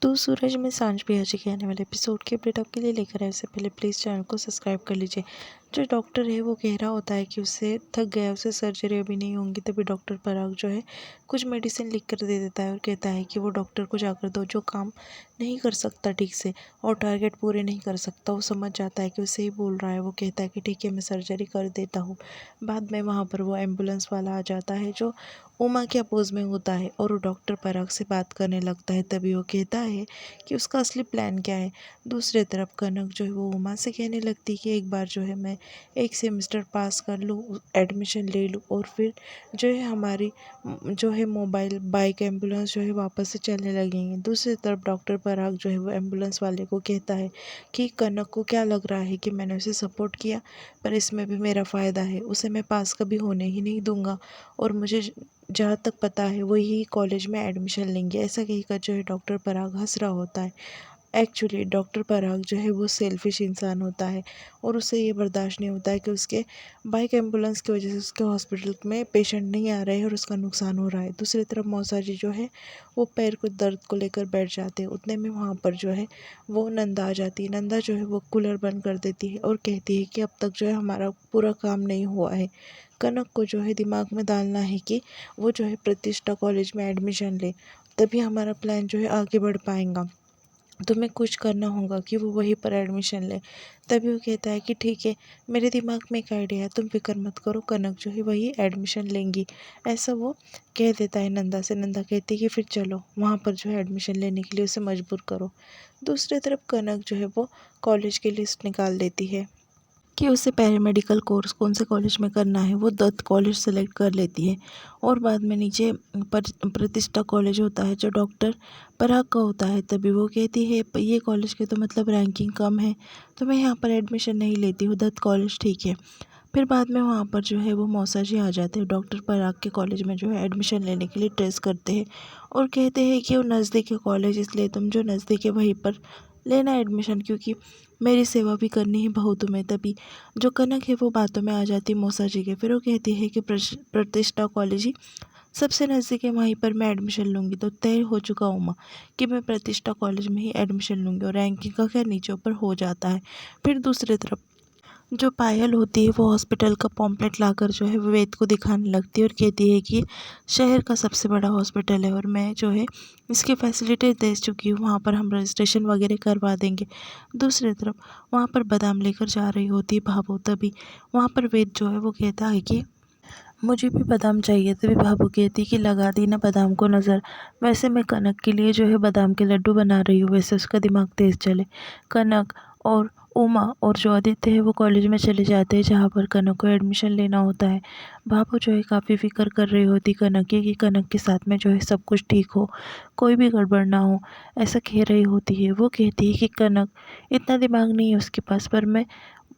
तो सूरज में सांझ भी आज के आने वाले एपिसोड की अपडेट आपके लिए लेकर आए। उससे पहले प्लीज़ चैनल को सब्सक्राइब कर लीजिए। जो डॉक्टर है वो कह रहा होता है कि उससे थक गया, उसे सर्जरी अभी नहीं होंगी। तभी डॉक्टर पराग जो है कुछ मेडिसिन लिख कर दे देता है और कहता है कि वो डॉक्टर को जाकर दो जो काम नहीं कर सकता ठीक से और टारगेट पूरे नहीं कर सकता। वो समझ जाता है कि उसे ही बोल रहा है। वो कहता है कि ठीक है, मैं सर्जरी कर देता हूँ। बाद में वहाँ पर वो एम्बुलेंस वाला आ जाता है जो उमा के अपोज में होता है और वो डॉक्टर पराग से बात करने लगता है। तभी वो कहता है कि उसका असली प्लान क्या है। दूसरी तरफ कनक जो है वो उमा से कहने लगती है कि एक बार जो है मैं एक सेमेस्टर पास कर लूँ, एडमिशन ले लूँ और फिर जो है हमारी जो है मोबाइल बाइक एम्बुलेंस जो है वापस से चलने लगेंगे। दूसरी तरफ डॉक्टर पराग जो है वो एम्बुलेंस वाले को कहता है कि कनक को क्या लग रहा है कि मैंने उसे सपोर्ट किया, पर इसमें भी मेरा फ़ायदा है। उसे मैं पास कभी होने ही नहीं दूंगा और मुझे जहाँ तक पता है वो यही कॉलेज में एडमिशन लेंगे। ऐसा कहकर जो है डॉक्टर पराग हंस रहा होता है। एक्चुअली डॉक्टर पराग जो है वो सेल्फिश इंसान होता है और उसे ये बर्दाश्त नहीं होता है कि उसके बाइक एम्बुलेंस की वजह से उसके हॉस्पिटल में पेशेंट नहीं आ रहे हैं और उसका नुकसान हो रहा है। दूसरी तरफ मौसा जी जो है वो पैर को दर्द को लेकर बैठ जाते हैं। उतने में वहाँ पर जो है वो नंदा आ जाती है। नंदा जो है वो कूलर बंद कर देती है और कहती है कि अब तक जो है हमारा पूरा काम नहीं हुआ है। कनक को जो है दिमाग में डालना है कि वो जो है प्रतिष्ठा कॉलेज में एडमिशन ले, तभी हमारा प्लान जो है आगे बढ़ पाएगा। तुम्हें कुछ करना होगा कि वो वहीं पर एडमिशन ले। तभी वो कहता है कि ठीक है, मेरे दिमाग में एक आइडिया है, तुम फिक्र मत करो, कनक जो है वही एडमिशन लेंगी। ऐसा वो कह देता है नंदा से। नंदा कहती है कि फिर चलो वहाँ पर जो है एडमिशन लेने के लिए उसे मजबूर करो। दूसरी तरफ कनक जो है वो कॉलेज की लिस्ट निकाल देती है कि उसे पैरामेडिकल कोर्स कौन से कॉलेज में करना है। वो दत्त कॉलेज सेलेक्ट कर लेती है और बाद में नीचे प्रतिष्ठा कॉलेज होता है जो डॉक्टर पराग का होता है। तभी वो कहती है ये कॉलेज के तो मतलब रैंकिंग कम है, तो मैं यहाँ पर एडमिशन नहीं लेती हूँ, दत्त कॉलेज ठीक है। फिर बाद में वहाँ पर जो है वो मौसा जी आ जाते हैं। डॉक्टर पराग के कॉलेज में जो है एडमिशन लेने के लिए ट्रेस करते हैं और कहते हैं कि वो नज़दीक है कॉलेज, इसलिए तुम जो नज़दीक है वहीं पर लेना एडमिशन, क्योंकि मेरी सेवा भी करनी है बहू तुम्हें। तभी जो कनक है वो बातों में आ जाती है मौसा जी के। फिर वो कहती है कि प्रतिष्ठा कॉलेज ही सबसे नज़दीक है, वहीं पर मैं एडमिशन लूँगी। तो तय हो चुका उमा कि मैं प्रतिष्ठा कॉलेज में ही एडमिशन लूँगी और रैंकिंग का क्या नीचे ऊपर हो जाता है। फिर दूसरी तरफ जो पायल होती है वो हॉस्पिटल का पॉम्पलेट लाकर जो है वेद को दिखाने लगती है और कहती है कि शहर का सबसे बड़ा हॉस्पिटल है और मैं जो है इसकी फैसिलिटी दे चुकी हूँ, वहाँ पर हम रजिस्ट्रेशन वगैरह करवा देंगे। दूसरी तरफ वहाँ पर बादाम लेकर जा रही होती है भाभो। तभी वहाँ पर वेद जो है वो कहता है कि मुझे भी बादाम चाहिए। तभी भाभू कहती कि लगा दी ना बादाम को नज़र, वैसे मैं कनक के लिए जो है बादाम के लड्डू बना रही हूँ, वैसे उसका दिमाग तेज़ चले। कनक और उमा और जो आदित्य है वो कॉलेज में चले जाते हैं जहाँ पर कनक को एडमिशन लेना होता है। भाभू जो है काफ़ी फिक्र कर रही होती कनक की कि कनक के साथ में जो है सब कुछ ठीक हो, कोई भी गड़बड़ ना हो, ऐसा कह रही होती है। वो कहती है कि कनक इतना दिमाग नहीं है उसके पास, पर मैं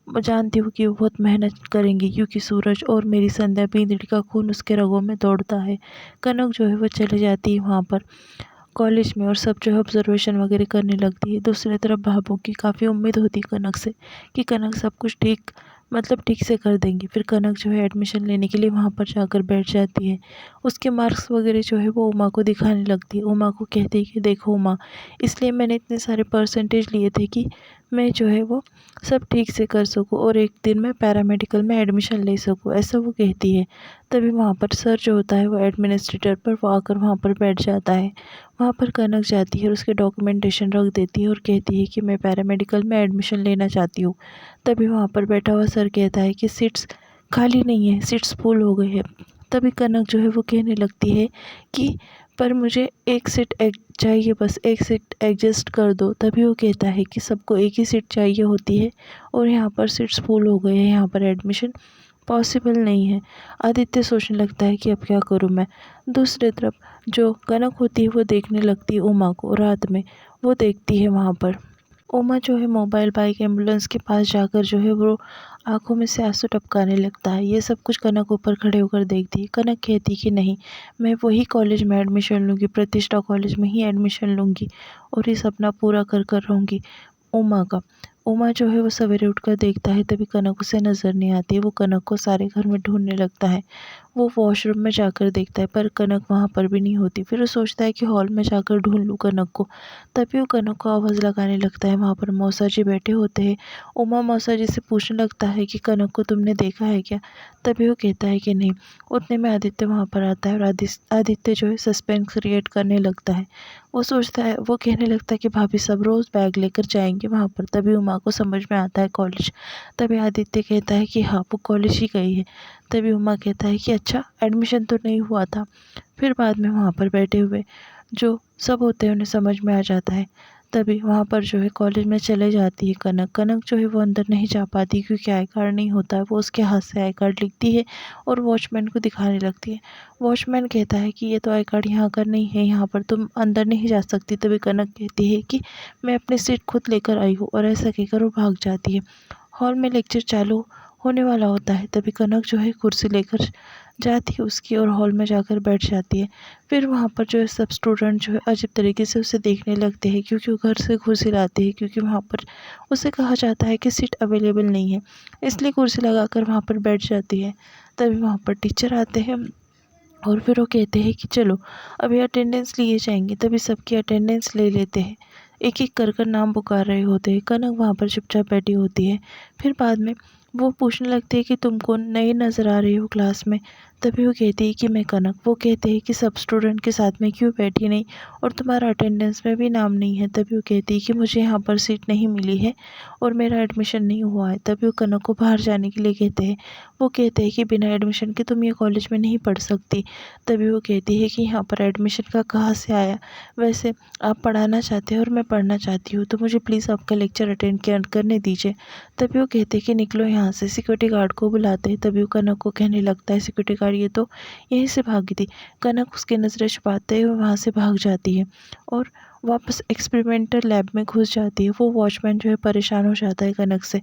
जानती हूँ कि वो बहुत मेहनत करेंगी, क्योंकि सूरज और मेरी संध्या बिंदड़ी का खून उसके रगों में दौड़ता है। कनक जो है वो चले जाती है वहाँ पर कॉलेज में और सब जो है ऑब्जर्वेशन वगैरह करने लगती है। दूसरी तरफ भाभो की काफ़ी उम्मीद होती है कनक से कि कनक सब कुछ ठीक मतलब ठीक से कर देंगी। फिर कनक जो है एडमिशन लेने के लिए वहाँ पर जाकर बैठ जाती है। उसके मार्क्स वगैरह जो है वो उमा को दिखाने लगती है। उमा को कहती है कि देखो उमा, इसलिए मैंने इतने सारे परसेंटेज लिए थे कि मैं जो है वो सब ठीक से कर सकूँ और एक दिन मैं पैरामेडिकल में एडमिशन ले सकूँ, ऐसा वो कहती है। तभी वहाँ पर सर जो होता है वो एडमिनिस्ट्रेटर पर वो आकर वहाँ पर बैठ जाता है। वहाँ पर कनक जाती है और उसके डॉक्यूमेंटेशन रख देती है और कहती है कि मैं पैरामेडिकल में एडमिशन लेना चाहती हूँ। तभी वहाँ पर बैठा हुआ सर कहता है कि सीट्स खाली नहीं है, सीट्स फुल हो गई है। तभी कनक जो है वो कहने लगती है कि पर मुझे एक सीट चाहिए, बस एक सीट एडजस्ट कर दो। तभी वो कहता है कि सबको एक ही सीट चाहिए होती है और यहाँ पर सीट्स फुल हो गए हैं, यहाँ पर एडमिशन पॉसिबल नहीं है। आदित्य सोचने लगता है कि अब क्या करूँ मैं। दूसरी तरफ जो कनक होती है वो देखने लगती है उमा को। रात में वो देखती है वहाँ पर उमा जो है मोबाइल बाइक एम्बुलेंस के पास जाकर जो है वो आंखों में से आंसू टपकाने लगता है। ये सब कुछ कनक ऊपर खड़े होकर देखती है। कनक कहती कि नहीं, मैं वही कॉलेज में एडमिशन लूँगी, प्रतिष्ठा कॉलेज में ही एडमिशन लूँगी और ये सपना पूरा कर कर रहूँगी उमा का। उमा जो है वो सवेरे उठकर देखता है, तभी कनक उसे नज़र नहीं आती है। वो कनक को सारे घर में ढूंढने लगता है। वो वॉशरूम में जाकर देखता है पर कनक वहाँ पर भी नहीं होती। फिर वो सोचता है कि हॉल में जाकर ढूंढ लूँ कनक को। तभी वो कनक को आवाज़ लगाने लगता है। वहाँ पर मौसा जी बैठे होते हैं। उमा मौसा जी से पूछने लगता है कि कनक को तुमने देखा है क्या? तभी वो कहता है कि नहीं। उतने में आदित्य वहाँ पर आता है और आदित्य जो है सस्पेंस क्रिएट करने लगता है। वो कहने लगता है कि भाभी सब रोज़ बैग लेकर जाएंगे वहाँ पर। तभी उमा को समझ में आता है कॉलेज। तभी आदित्य कहता है कि हाँ वो कॉलेज ही गई है। तभी उमा कहता है कि अच्छा एडमिशन तो नहीं हुआ था। फिर बाद में वहाँ पर बैठे हुए जो सब होते हैं उन्हें समझ में आ जाता है। तभी वहाँ पर जो है कॉलेज में चले जाती है कनक। कनक जो है वो अंदर नहीं जा पाती क्योंकि आई कार्ड नहीं होता है। वो उसके हाथ से आई कार्ड लिखती है और वॉचमैन को दिखाने लगती है। वॉचमैन कहता है कि ये तो आई कार्ड यहाँ का नहीं है, यहाँ पर तुम अंदर नहीं जा सकती। तभी कनक कहती है कि मैं अपनी सीट खुद लेकर आई हूँ और ऐसा कहकर वो भाग जाती है। हॉल में लेक्चर चालू होने वाला होता है। तभी कनक जो है कुर्सी लेकर जाती है उसकी और हॉल में जाकर बैठ जाती है। फिर वहाँ पर जो है सब स्टूडेंट जो है अजीब तरीके से उसे देखने लगते हैं क्योंकि वो घर से कुर्सी लाती है, क्योंकि वहाँ पर उसे कहा जाता है कि सीट अवेलेबल नहीं है, इसलिए कुर्सी लगाकर वहाँ पर बैठ जाती है। तभी वहाँ पर टीचर आते हैं और फिर वो कहते हैं कि चलो अभी अटेंडेंस लिए जाएंगे। तभी सबकी अटेंडेंस ले लेते हैं। एक एक कर कर नाम पुकार रहे होते हैं। कनक वहाँ पर चुपचाप बैठी होती है। फिर बाद में वो पूछने लगती है कि तुम कौन नए नज़र आ रही हो क्लास में। तभी वो कहती है कि मैं कनक। वो कहते हैं कि सब स्टूडेंट के साथ में क्यों बैठी नहीं और तुम्हारा अटेंडेंस में भी नाम नहीं है। तभी वो कहती है कि मुझे यहाँ पर सीट नहीं मिली है और मेरा एडमिशन नहीं हुआ है। तभी वो कनक को बाहर जाने के लिए कहते हैं। वो कहते हैं कि बिना एडमिशन के तुम ये कॉलेज में नहीं पढ़ सकती। तभी वो कहती है कि यहाँ पर एडमिशन का कहाँ से आया, वैसे आप पढ़ाना चाहते हैं और मैं पढ़ना चाहती हूँ, तो मुझे प्लीज़ आपका लेक्चर अटेंड करने दीजिए। तभी वो कहते हैं कि निकलो यहाँ से। सिक्योरिटी गार्ड को बुलाते हैं। तभी वो कनक को कहने लगता है सिक्योरिटी गार्ड ये तो यहीं से भागी थी। कनक उसकी नज़रें छुपाते हुए वहाँ से भाग जाती है और वापस एक्सपेरिमेंटल लैब में घुस जाती है। वो वॉचमैन जो है परेशान हो जाता है कनक से।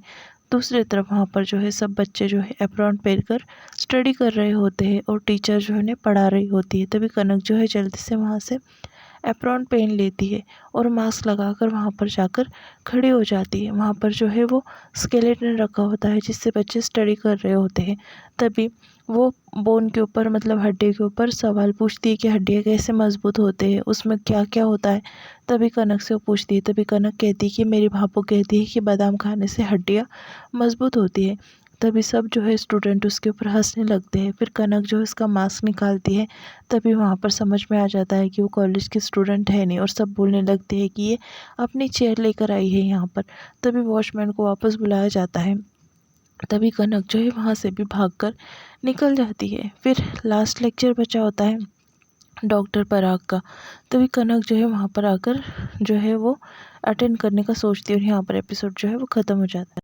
दूसरी तरफ वहाँ पर जो है सब बच्चे जो है एप्रॉन पहनकर स्टडी कर रहे होते हैं और टीचर जो है उन्हें पढ़ा रही होती है। तभी कनक जो है जल्दी से वहाँ से एप्रॉन पहन लेती है और मास्क लगाकर वहाँ पर जाकर खड़ी हो जाती है। वहाँ पर जो है वो स्केलेटन रखा होता है जिससे बच्चे स्टडी कर रहे होते हैं। तभी वो बोन के ऊपर मतलब हड्डी के ऊपर सवाल पूछती है कि हड्डियाँ कैसे मजबूत होते हैं, उसमें क्या क्या होता है। तभी कनक से वो पूछती है। तभी कनक कहती है कि मेरी भापू कहती है कि बादाम खाने से हड्डियाँ मजबूत होती है। तभी सब जो है स्टूडेंट उसके ऊपर हंसने लगते हैं। फिर कनक जो है उसका मास्क निकालती है। तभी वहाँ पर समझ में आ जाता है कि वो कॉलेज की स्टूडेंट है नहीं और सब बोलने लगते हैं कि ये अपनी चेयर लेकर आई है यहाँ पर। तभी वॉचमैन को वापस बुलाया जाता है। तभी कनक जो है वहाँ से भी भागकर निकल जाती है। फिर लास्ट लेक्चर बचा होता है डॉक्टर पराग का। तभी कनक जो है वहाँ पर आकर जो है वो अटेंड करने का सोचती है और यहाँ पर एपिसोड जो है वो ख़त्म हो जाता है।